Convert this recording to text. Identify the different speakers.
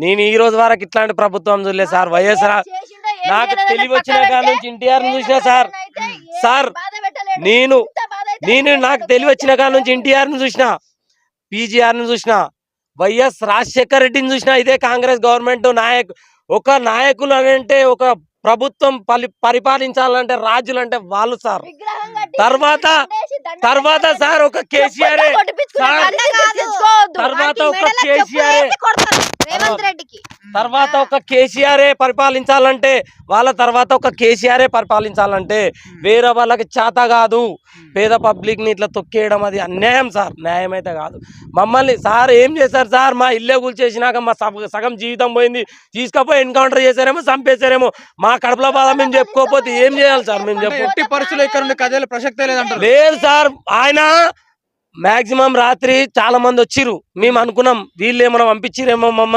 Speaker 1: నేను ఈ రోజు వరకు ఇట్లాంటి ప్రభుత్వం చూడలేదు సార్. వైఎస్ఆర్ నాకు తెలివి వచ్చిన కాడ నుంచి ఎన్టీఆర్ చూసినా సార్. సార్ నేను నాకు తెలివి వచ్చిన కాడ నుంచి ఎన్టీఆర్ ను చూసిన, పీజీఆర్ ను చూసిన, వైఎస్ రాజశేఖర్ రెడ్డిని చూసిన. ఇదే కాంగ్రెస్ గవర్నమెంట్ ఒక నాయకులు అంటే ఒక ప్రభుత్వం పరిపాలించాలంటే రాజులు అంటే వాళ్ళు సార్. తర్వాత సార్ ఒక కేసీఆర్, తర్వాత ఒక కేసీఆర్, తర్వాత ఒక కేసీఆర్ పరిపాలించాలంటే వాళ్ళ తర్వాత ఒక కేసీఆర్ పరిపాలించాలంటే వేరే వాళ్ళకి చేత కాదు. పేద పబ్లిక్ ని ఇట్లా తొక్కేయడం అది అన్యాయం సార్, న్యాయం అయితే కాదు. మమ్మల్ని సార్ ఏం చేశారు సార్? మా ఇల్లే కూల్చేసినాక మా సగం జీవితం పోయింది. తీసుకపోయి ఎన్కౌంటర్ చేశారేమో, చంపేశారేమో. మా కడుపులో బాధ మేము చెప్పుకోకపోతే ఏం చేయాలి సార్? మేము చెప్పి
Speaker 2: పరిస్థితులు ఇక్కడ కదేల ప్రసక్తే లేదంటారు.
Speaker 1: లేదు సార్, ఆయన మాక్సిమం రాత్రి చాలా మంది వచ్చిర్రు. మేము అనుకున్నాం వీళ్ళు ఏమైనా పంపించిరేమో మమ్మల్ని